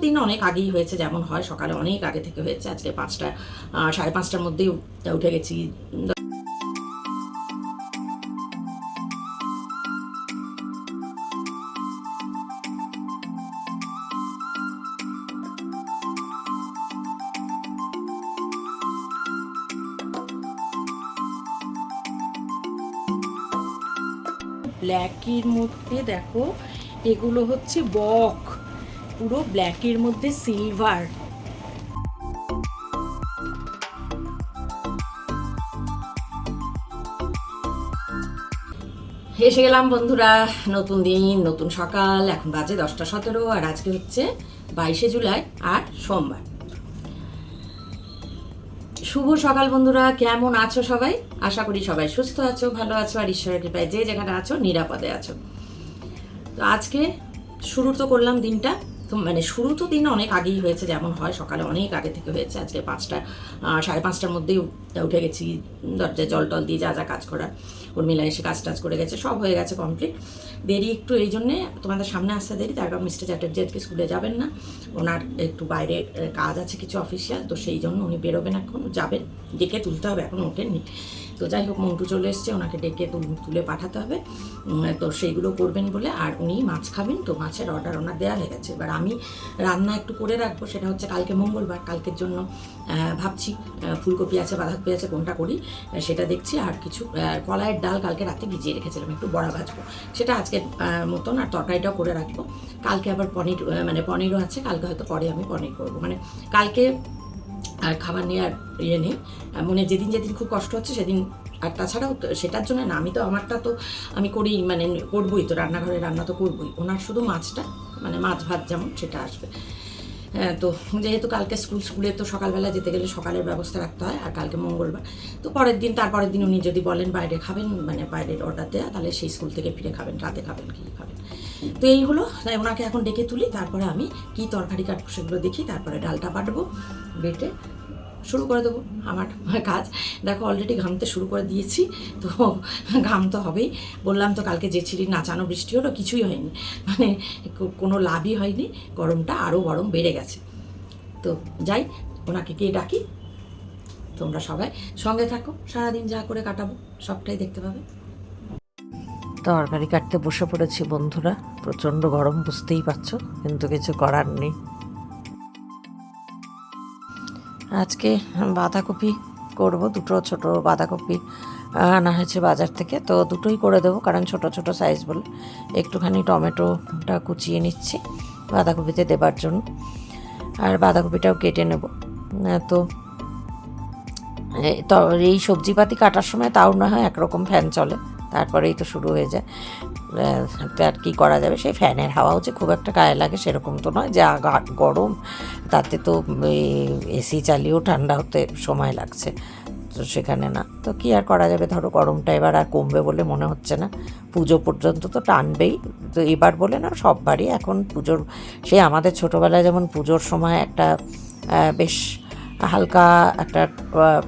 দিন অনেক আগেই হয়েছে, যেমন হয় সকালে অনেক আগে থেকে হয়েছে। আজকে 5টা 5:30টার মধ্যেই উঠে গেছি। ব্ল্যাকের মধ্যে দেখো, এগুলো হচ্ছে বক, পুরো ব্ল্যাকের মধ্যে সিলভার। এসে গেলাম বন্ধুরা, নতুন দিন নতুন সকাল। এখন বাজে 10টা 17, আর আজকে হচ্ছে 22শে জুলাই আর সোমবার। শুভ সকাল বন্ধুরা, কেমন আছো সবাই? আশা করি সবাই সুস্থ আছো, ভালো আছো, আর ঈশ্বরের কৃপায় যে যেখানে আছো নিরাপদে আছো। তো আজকে শুরু তো করলাম দিনটা, তো মানে শুরু তো দিন অনেক আগেই হয়েছে, যেমন হয় সকালে অনেক আগে থেকে হয়েছে। আজকে 5টা 5:30টার মধ্যেই উঠে গেছি, দরজায় জল টল দিয়ে যা যা কাজ করার উর্মিলা এসে কাজ টাজ করে গেছে, সব হয়ে গেছে কমপ্লিট। দেরি একটু এই জন্যে তোমাদের সামনে আসতে দেরি, তার কারণ মিস্টার চ্যাটার্জি আজকে স্কুলে যাবেন না, ওনার একটু বাইরে কাজ আছে কিছু অফিসিয়াল, তো সেই জন্য উনি বেরোবেন, এখন যাবেন, ডেকে তুলতে হবে, এখন ওঠেননি। তো যাই হোক, মন্টু চলে এসছে, ওনাকে ডেকে তুলে পাঠাতে হবে, তো সেইগুলো করবেন বলে। আর উনি মাছ খাবেন, তো মাছের অর্ডার ওনার দেওয়া হয়ে গেছে। এবার আমি রান্না একটু করে রাখবো, সেটা হচ্ছে কালকে মঙ্গলবার, কালকের জন্য ভাবছি ফুলকপি আছে বাঁধাকপি আছে, কোনটা করি সেটা দেখছি। আর কিছু কলাইয়ের ডাল কালকে রাতে ভিজিয়ে রেখেছিলাম, একটু বড়া ভাজবো, সেটা আজকে মতন। আর তরকারিটাও করে রাখবো। কালকে আবার পনির, মানে পনিরও আছে, কালকে হয়তো পরে আমি পনির করবো, মানে কালকে আর খাবার নিয়ে আর ইয়ে নেই, মানে যেদিন যেদিন খুব কষ্ট হচ্ছে সেদিন। আর তাছাড়াও সেটার জন্য না, আমি তো আমারটা তো আমি করি, মানে করবোই তো, রান্নাঘরে রান্না তো করবোই। ওনার শুধু মাছটা, মানে মাছ ভাত যেমন সেটা আসবে। তো যেহেতু কালকে স্কুলে তো সকালবেলা যেতে গেলে সকালের ব্যবস্থা রাখতে হয়, আর কালকে মঙ্গলবার, তো পরের দিন তারপরের দিন উনি যদি বলেন বাইরে খাবেন, মানে বাইরের অর্ডার দেওয়া, তাহলে সেই স্কুল থেকে ফিরে খাবেন, রাতে খাবেন কি খাবেন। তো এই হলো, তাই ওনাকে এখন ডেকে তুলি, তারপরে আমি কি তরকারি কাটবো সেগুলো দেখি, তারপরে ডালটা বাটবো, বেটে শুরু করে দেবো আমার কাজ। দেখো অলরেডি ঘামতে শুরু করে দিয়েছি, তো ঘাম তো হবেই। বললাম তো কালকে যে ছিঁড়ি নাচানো বৃষ্টি হলো, কিছুই হয়নি, মানে কোনো লাভই হয়নি, গরমটা আরও গরম বেড়ে গেছে। তো যাই, ওনাকে গিয়ে ডাকি, তোমরা সবাই সঙ্গে থাকো, সারাদিন যা করে কাটাবো সবটাই দেখতে পাবে। তরকারি কাটতে বসে পড়েছি বন্ধুরা, প্রচণ্ড গরম বুঝতেই পারছো, কিন্তু কিছু করার নেই। আজকে বাঁধাকপি করব, দুটো ছোট বাঁধাকপি আনা হয়েছে বাজার থেকে, তো দুটোই করে দেবো, কারণ ছোট ছোট সাইজ বলে। একটুখানি টমেটোটা কুচিয়ে নিচ্ছি বাঁধাকপিতে দেবার জন্য, আর বাঁধাকপিটাও কেটে নেব। তো এই সবজিপাতি কাটার সময় তাও না হয় একরকম ফ্যান চলে, তারপরেই তো শুরু হয়ে যায়। আর কী করা যাবে, সেই ফ্যানের হাওয়াও যে খুব একটা গায়ে লাগে সেরকম তো নয়, যে গরম, তাতে তো এসি চালিয়েও ঠান্ডা হতে সময় লাগছে, তো সেখানে না, তো কী আর করা যাবে। ধরো গরমটা এবার আর কমবে বলে মনে হচ্ছে না, পুজো পর্যন্ত তো টানবেই। তো এবার বলে না, সব বাড়ি এখন পুজোর, সে আমাদের ছোটোবেলায় যেমন পুজোর সময় একটা বেশ হালকা একটা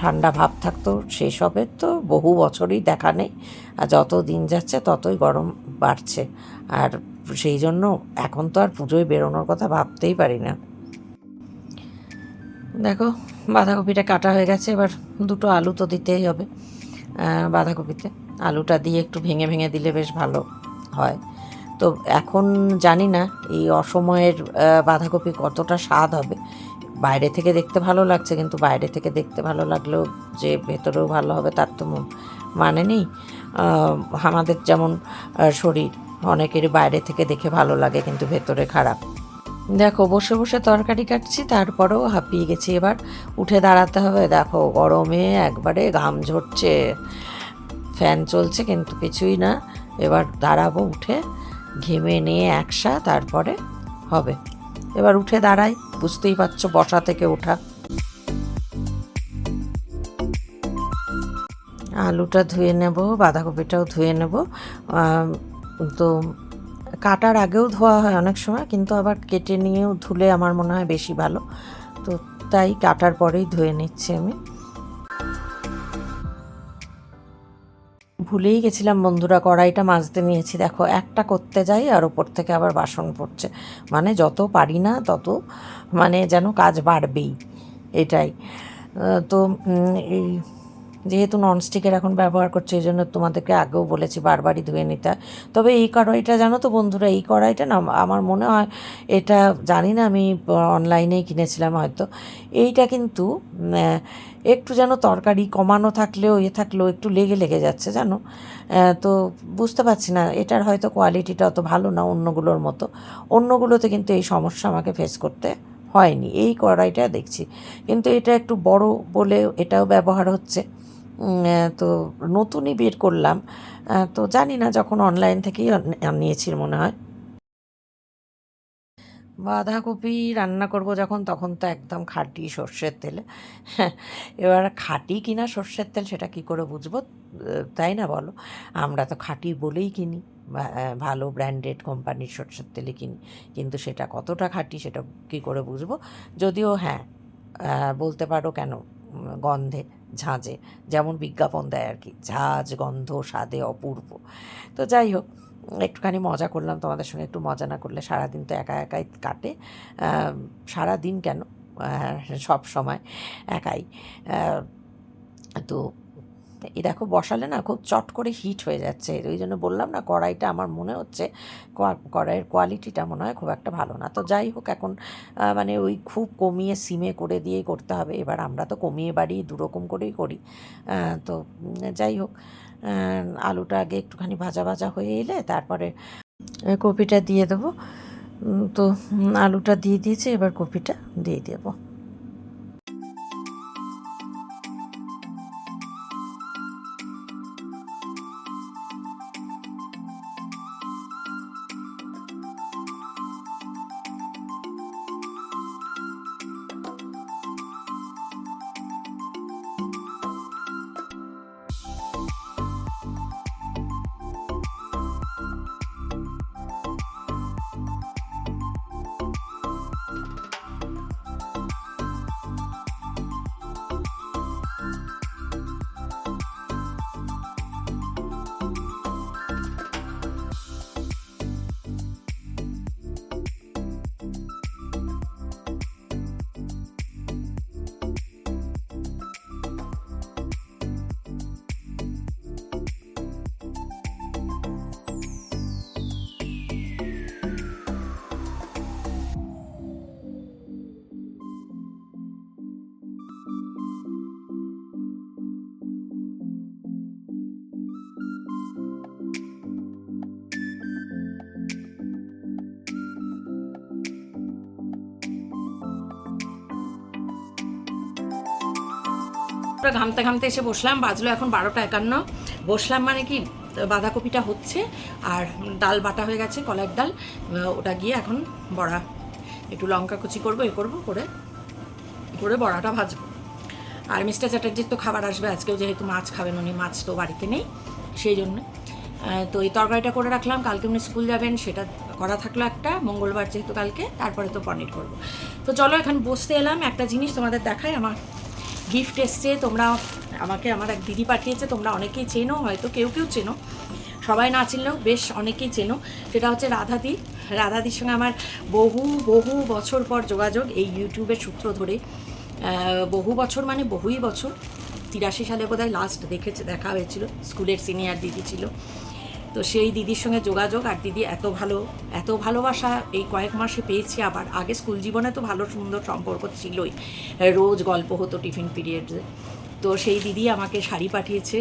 ঠান্ডা ভাব থাকতো, সেই সবের তো বহু বছরই দেখা নেই। আর যত দিন যাচ্ছে ততই গরম বাড়ছে, আর সেই জন্য এখন তো আর পুজোয় বেরোনোর কথা ভাবতেই পারি না। দেখো বাঁধাকপিটা কাটা হয়ে গেছে, এবার দুটো আলু তো দিতেই হবে বাঁধাকপিতে। আলুটা দিয়ে একটু ভেঙে ভেঙে দিলে বেশ ভালো হয়। তো এখন জানি না এই অসময়ের বাঁধাকপি কতটা স্বাদ হবে। বাইরে থেকে দেখতে ভালো লাগছে, কিন্তু বাইরে থেকে দেখতে ভালো লাগলেও যে ভেতরেও ভালো হবে তার তো মানে নেই। আমাদের যেমন শরীর, অনেকেরই বাইরে থেকে দেখে ভালো লাগে কিন্তু ভেতরে খারাপ। দেখো বসে বসে তরকারি কাটছি, তারপরেও হাঁপিয়ে গেছি, এবার উঠে দাঁড়াতে হবে। দেখো গরমে একবারে ঘাম ঝরছে, ফ্যান চলছে কিন্তু কিছুই না। এবার দাঁড়াবো, উঠে ঘেমে নিয়ে একসা, তারপরে হবে। এবার উঠে দাঁড়াই, বুঝতেই পারছো বসা থেকে ওঠা। আলুটা ধুয়ে নেব, বাঁধাকপিটাও ধুয়ে নেব। তো কাটার আগেও ধোয়া হয় অনেক সময়, কিন্তু আবার কেটে নিয়েও ধুলে আমার মনে হয় বেশি ভালো, তো তাই কাটার পরেই ধুয়ে নিচ্ছি আমি। ভুলেই গেছিলাম বন্ধুরা, কড়াইটা মাজতে নিয়েছি, দেখো একটা করতে যাই আর ওপর থেকে আবার বাসন পড়ছে, মানে যত পারি না তত মানে যেন কাজ বাড়বেই, এটাই। তো এই যেহেতু ননস্টিকের এখন ব্যবহার করছে, এই জন্য তোমাদেরকে আগেও বলেছি বারবারই ধুয়ে নিতে হয়। তবে এই কড়াইটা জানো তো বন্ধুরা, এই কড়াইটা না আমার মনে হয়, এটা জানি না, আমি অনলাইনেই কিনেছিলাম হয়তো, এইটা কিন্তু একটু যেন তরকারি কমানো থাকলেও থাকলেও একটু লেগে লেগে যাচ্ছে জানো। তো বুঝতে পারছি না, এটার হয়তো কোয়ালিটিটা অত ভালো না অন্যগুলোর মতো। অন্যগুলোতে কিন্তু এই সমস্যা আমাকে ফেস করতে হয়নি, এই কড়াইটা দেখছি। কিন্তু এটা একটু বড় বলে এটাও ব্যবহার হচ্ছে। তো নতুনই বের করলাম, তো জানি না, যখন অনলাইন থেকেই নিয়েছি মনে হয়। বাঁধাকপি রান্না করব যখন, তখন তো একদম খাঁটি সর্ষের তেলে। হ্যাঁ, এবার খাঁটি কিনা সর্ষের তেল সেটা কী করে বুঝবো, তাই না বলো? আমরা তো খাঁটি বলেই কিনি, ভালো ব্র্যান্ডেড কোম্পানির সর্ষের তেলে কিনি, কিন্তু সেটা কতটা খাঁটি সেটা কী করে বুঝবো? যদিও হ্যাঁ, বলতে পারো কেন, গন্ধে ঝাঁঝে, যেমন বিজ্ঞাপন দেয় আর কি, ঝাঁঝ গন্ধ স্বাদে অপূর্ব। তো যাই হোক, একটুখানি মজা করলাম তোমাদের সঙ্গে, একটু মজা না করলে সারাদিন তো একা একাই কাটে। সারাদিন কেন, সব সময় একাই। তো এই দেখো বসালে না খুব চট করে হিট হয়ে যাচ্ছে, ওই জন্য বললাম না কড়াইটা আমার মনে হচ্ছে কড়াইয়ের কোয়ালিটিটা মনে হয় খুব একটা ভালো না। তো যাই হোক, এখন মানে ওই খুব কমিয়ে সিমে করে দিয়েই করতে হবে। এবার আমরা তো কমিয়ে বাড়িয়ে দুরকম করেই করি। তো যাই হোক, আলুটা আগে একটুখানি ভাজা ভাজা হয়ে এলে তারপরে কপিটা দিয়ে দেবো। তো আলুটা দিয়ে দিয়েছি, এবার কপিটা দিয়ে দেবো। ঘামতে ঘামতে এসে বসলাম, বাজলো এখন 12টা 51। বসলাম মানে কি, বাঁধাকপিটা হচ্ছে আর ডাল বাটা হয়ে গেছে, কলার ডাল, ওটা গিয়ে এখন বড়া, একটু লঙ্কা কুচি করবো, করবো করে করে বড়াটা ভাজবো। আর মিস্টার চ্যাটার্জির তো খাবার আসবে আজকেও, যেহেতু মাছ খাবেন উনি, মাছ তো বাড়িতে নেই, সেই জন্য। তো এই তরকারিটা করে রাখলাম, কালকে উনি স্কুল যাবেন, সেটা করা থাকলো একটা, মঙ্গলবার যেহেতু কালকে, তারপরে তো পনির করবো। তো চলো এখন বসতে এলাম, একটা জিনিস তোমাদের দেখাই, আমার গিফট এসছে, তোমরা আমাকে আমার এক দিদি পাঠিয়েছে, তোমরা অনেকেই চেনো, হয়তো কেউ কেউ চেনো, সবাই না চিনলেও বেশ অনেকেই চেনো। সেটা হচ্ছে রাধাদি। রাধাদির সঙ্গে আমার বহু বহু বছর পর যোগাযোগ, এই ইউটিউবের সূত্র ধরে। বহু বছর মানে বহুই বছর, 83 সালে বোধহয় লাস্ট দেখা হয়েছিল, স্কুলের সিনিয়র দিদি ছিল। তো সেই দিদির সঙ্গে যোগাযোগ, আর দিদি এত ভালোবাসা এই কয়েক মাসে পেয়েছি। আবার আগে স্কুল জীবনে তো ভালো সুন্দর সম্পর্ক ছিলই, রোজ গল্প হতো টিফিন পিরিয়ডে। তো সেই দিদি আমাকে শাড়ি পাঠিয়েছে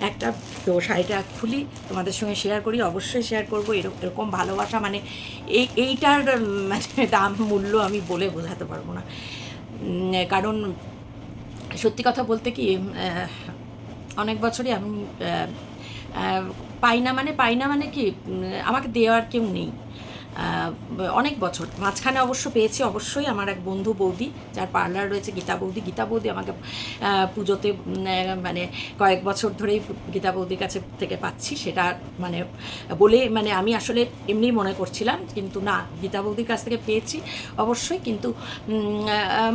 একটা, তো শাড়িটা খুলি তোমাদের সঙ্গে শেয়ার করি, অবশ্যই শেয়ার করবো। এরকম ভালোবাসা মানে এইটার মানে দাম মূল্য আমি বলে বোঝাতে পারবো না। কারণ সত্যি কথা বলতে কি, অনেক বছরই আমি পাই না মানে কি, আমাকে দেওয়ার কেউ নেই। অনেক বছর মাঝখানে অবশ্য পেয়েছি, অবশ্যই আমার এক বন্ধু বৌদি, যার পার্লার রয়েছে, গীতা বৌদি আমাকে পুজোতে মানে কয়েক বছর ধরেই গীতা বৌদির কাছে থেকে পাচ্ছি, সেটা মানে বলে মানে আমি আসলে এমনি মনে করছিলাম, কিন্তু না, গীতা বৌদির কাছ থেকে পেয়েছি অবশ্যই। কিন্তু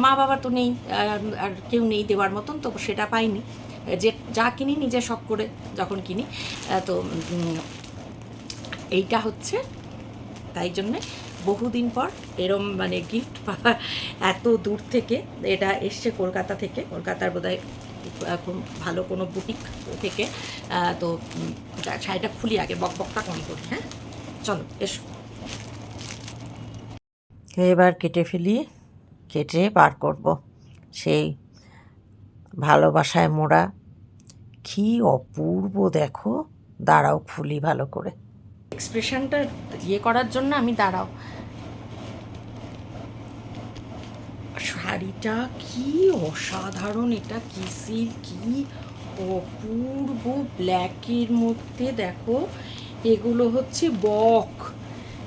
মা বাবা তো নেই, আর কেউ নেই দেওয়ার মতন, তো সেটা পাইনি। যে যা কিনি নিজে শখ করে যখন কিনি। তো এইটা হচ্ছে তাই জন্যে বহুদিন পর এরম মানে গিফট পাওয়া, এত দূর থেকে। এটা এসছে কলকাতা থেকে, কলকাতার বোধহয় খুব ভালো কোনো বুটিক থেকে। তো শাড়িটা খুলি আগে, বকবকটা কম করি। হ্যাঁ চলো এসো, এবার কেটে ফেলি, কেটে বার করব সেই ভালোবাসায় মোড়া। কি অপূর্ব দেখো, দাঁড়াও খুলি ভালো করে, এক্সপ্রেশনটা ইয়ে করার জন্য আমি দাঁড়াও। শাড়িটা কি অসাধারণ, এটা কি সিল্ক, কি অপূর্ব ব্ল্যাকের মধ্যে দেখো, এগুলো হচ্ছে বক,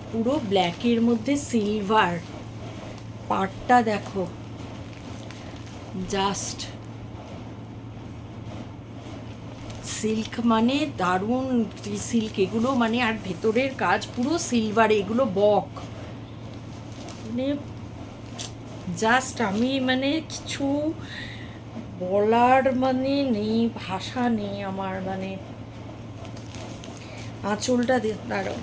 পুরো ব্ল্যাকের মধ্যে সিলভার, পাটটা দেখো জাস্ট সিল্ক, মানে দারুণ সিল্ক এগুলো, মানে আর ভেতরের কাজ পুরো সিলভার, এগুলো বক, মানে জাস্ট আমি মানে কিছু বলার মানে নেই, ভাষা নেই আমার, মানে আঁচলটা দাঁড়াও,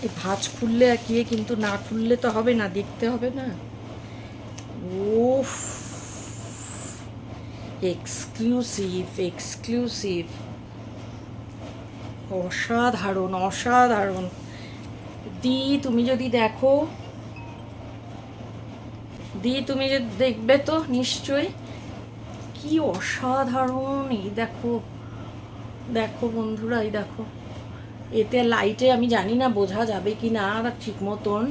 এই ভাঁজ খুললে একিয়ে, কিন্তু না খুললে তো হবে না, দেখতে হবে না। ওফ, এক্সক্লুসিভ এক্সক্লুসিভ, অসাধারণ অসাধারণ। তুমি যদি দেখো, তুমি যদি দেখবে তো নিশ্চয়ই, কি অসাধারণ। এই দেখো, দেখো বন্ধুরা, এই দেখো, এতে লাইটে আমি জানি না বোঝা যাবে কি না ঠিক মতন,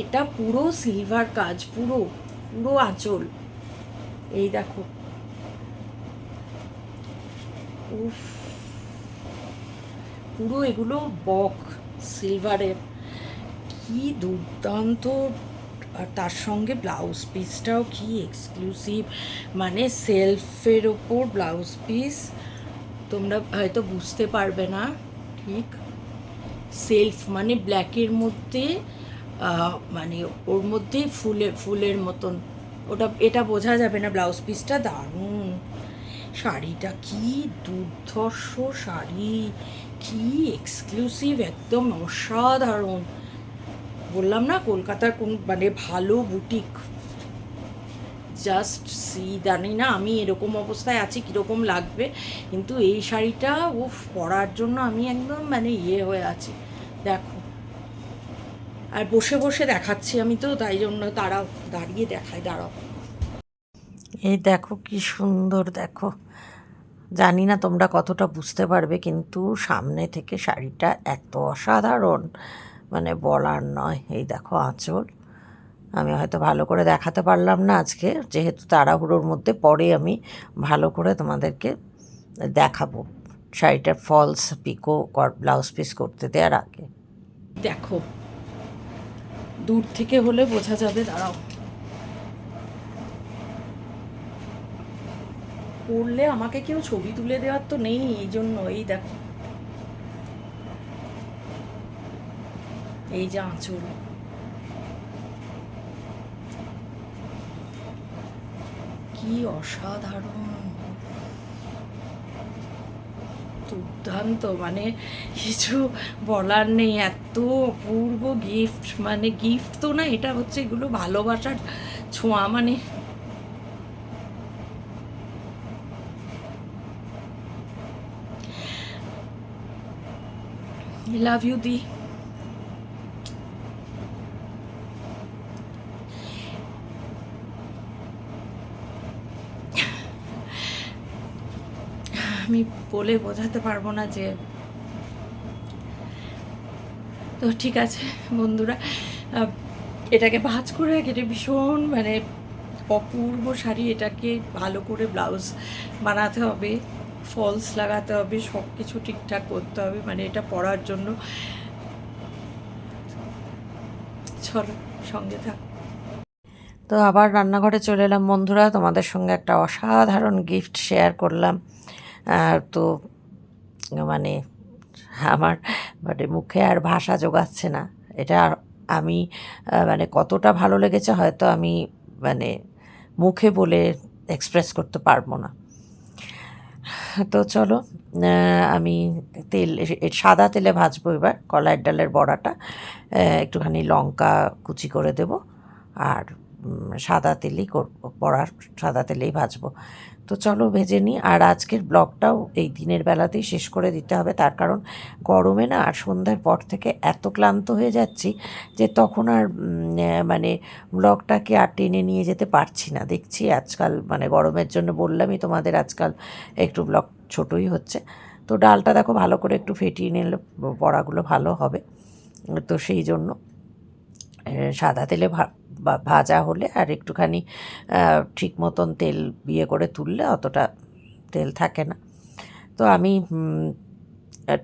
এটা পুরো সিলভার কাজ, পুরো পুরো আঁচল, এই দেখো। উফ, পুরো এগুলো বক সিলভারের, কি দুর্দান্ত। আর তার সঙ্গে ব্লাউজ পিসটাও কি এক্সক্লুসিভ, মানে সেলফের ওপর ব্লাউজ পিস, তোমরা হয়তো বুঝতে পারবে না ঠিক, সেলফ মানে ব্ল্যাকের মধ্যে, মানে ওর মধ্যে ফুলের মতন, এটা বোঝা যাবে না, ব্লাউজ পিসটা দারুণ। শাড়িটা কি দুর্ধর্ষ শাড়ি, কি এক্সক্লুসিভ, একদম অসাধারণ। বললাম না কলকাতার কোন মানে ভালো বুটিক, জাস্ট জানি না আমি এরকম অবস্থায় আছি কীরকম লাগবে, কিন্তু এই শাড়িটা পরার জন্য আমি একদম মানে ইয়ে হয়ে আছি। দেখো, আর বসে বসে দেখাচ্ছি আমি তো, তাই জন্য দাঁড়াও, দাঁড়িয়ে দেখাই, দাঁড়াও। এই দেখো কি সুন্দর, দেখো, জানি না তোমরা কতটা বুঝতে পারবে, কিন্তু সামনে থেকে শাড়িটা এত অসাধারণ, মানে বলার নয়। এই দেখো আঁচল, আমি হয়তো ভালো করে দেখাতে পারলাম না আজকে, যেহেতু তাড়াহুড়োর মধ্যে, পরে আমি ভালো করে তোমাদেরকে দেখাবো শাড়িটার ফলস পিকো ব্লাউজ পিস করতে দেওয়ার আগে। দেখো দূর থেকে হলে বোঝা যাবে, দাঁড়াও, পড়লে আমাকে কেউ ছবি তুলে দেওয়ার তো নেই, এই জন্য। এই দেখো, এই যে আঁচল, কি অসাধারণ, দুর্দান্ত, মানে কিছু বলার নেই, এত অপূর্ব গিফট, মানে গিফট তো না, এটা হচ্ছে এগুলো ভালোবাসার ছোঁয়া, মানে লাভ ইউ দি। আমি বলে বোঝাতে পারবো না যে, তো ঠিক আছে বন্ধুরা, এটাকে ভাঁজ করে কেটে ভীষণ মানে অপূর্ব শাড়ি, এটাকে ভালো করে ব্লাউজ বানাতে হবে, ফলস লাগাতে হবে, সব কিছু ঠিকঠাক করতে হবে, মানে এটা পরার জন্য। চলো সঙ্গে থাক। তো আবার রান্নাঘরে চলে এলাম বন্ধুরা, তোমাদের সঙ্গে একটা অসাধারণ গিফট শেয়ার করলাম। তো মানে আমার মানে মুখে আর ভাষা জোগাচ্ছে না, এটা আমি মানে কতটা ভালো লেগেছে হয়তো আমি মানে মুখে বলে এক্সপ্রেস করতে পারবো না। তো চলো, আমি তেল সাদা তেলে ভাজবো এবার কলাইয়ের ডালের বড়াটা। একটুখানি লঙ্কা কুচি করে দেব, আর সাদা তেলেই করবো বড়া, সাদা তেলেই ভাজবো। তো চলো ভেজে নিই। আর আজকের ব্লগটাও এই দিনের বেলাতেই শেষ করে দিতে হবে, তার কারণ গরমে না আর সন্ধ্যার পর থেকে এত ক্লান্ত হয়ে যাচ্ছি যে তখন আর মানে ব্লগটাকে আর টেনে নিয়ে যেতে পারছি না। দেখছি আজকাল মানে গরমের জন্য বললামই তোমাদের আজকাল একটু ব্লগ ছোটই হচ্ছে। তো ডালটা দেখো ভালো করে একটু ফেটিয়ে নিলে বড়াগুলো ভালো হবে। তো সেই জন্য সাদা তেলে ভাজা হলে আর একটুখানি ঠিক মতন তেল বিয়ে করে তুললে অতটা তেল থাকে না। তো আমি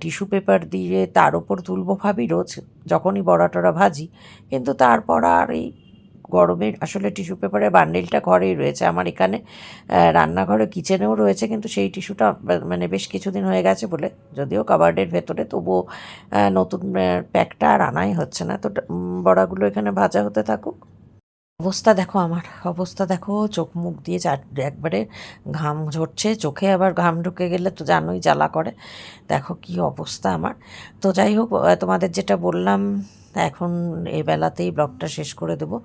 টিস্যু পেপার দিয়ে তার ওপর তুলবো ভাবি রোজ যখনই বড়া টড়া ভাজি, কিন্তু তারপর আর এই গরমে আসলে টিস্যু পেপারের বান্ডিলটা ঘরেই রয়েছে আমার এখানে, রান্নাঘরে কিচেনেও রয়েছে, কিন্তু সেই টিস্যুটা মানে বেশ কিছুদিন হয়ে গেছে বলে, যদিও কাবার্ডের ভেতরে, তবুও নতুন প্যাকটা আর আনাই হচ্ছে না। তো বড়াগুলো এখানে ভাজা হতে থাকুক। অবস্থা দেখো, আমার অবস্থা দেখো, চোখ মুখ দিয়ে একবারে ঘাম ঝরছে, চোখে আবার ঘাম ঢুকে গেলে তো জানোই জ্বালা করে। দেখো কি অবস্থা আমার। তো যাই হোক, তোমাদের যেটা বললাম, এখন এই বেলাতেই ব্লগটা শেষ করে দেবো,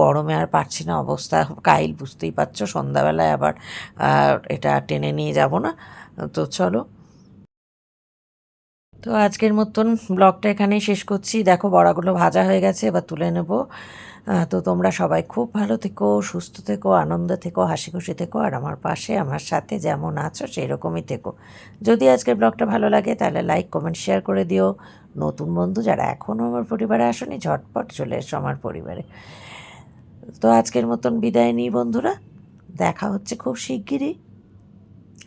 গরমে আর পারছি না, অবস্থা কাইল বুঝতেই পারছো, সন্ধ্যাবেলায় আবার এটা টেনে নিয়ে যাব না। তো চলো, তো আজকের মতন ব্লগটা এখানেই শেষ করছি। দেখো বড়াগুলো ভাজা হয়ে গেছে, এবার তুলে নেব। তো তোমরা সবাই খুব ভালো থেকো, সুস্থ থেকো, আনন্দে থেকো, হাসি খুশি থেকো, আর আমার পাশে আমার সাথে যেমন আছো সেই রকমই থেকো। যদি আজকের ব্লগটা ভালো লাগে তাহলে লাইক কমেন্ট শেয়ার করে দিও। নতুন বন্ধু যারা এখনও আমার পরিবারে আসোনি, ঝটপট চলে এসো আমার পরিবারে। তো আজকের মতন বিদায় নিই বন্ধুরা, দেখা হচ্ছে খুব শিগগিরই,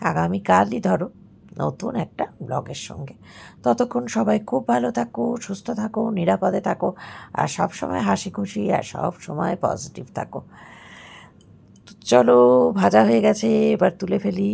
আগামীকালই ধরো, নতুন একটা ব্লগের সঙ্গে। ততক্ষণ সবাই খুব ভালো থাকো, সুস্থ থাকো, নিরাপদে থাকো, আর সব সময় হাসি খুশি আর সব সময় পজিটিভ থাকো। চলো, ভাজা হয়ে গেছে, এবার তুলে ফেলি।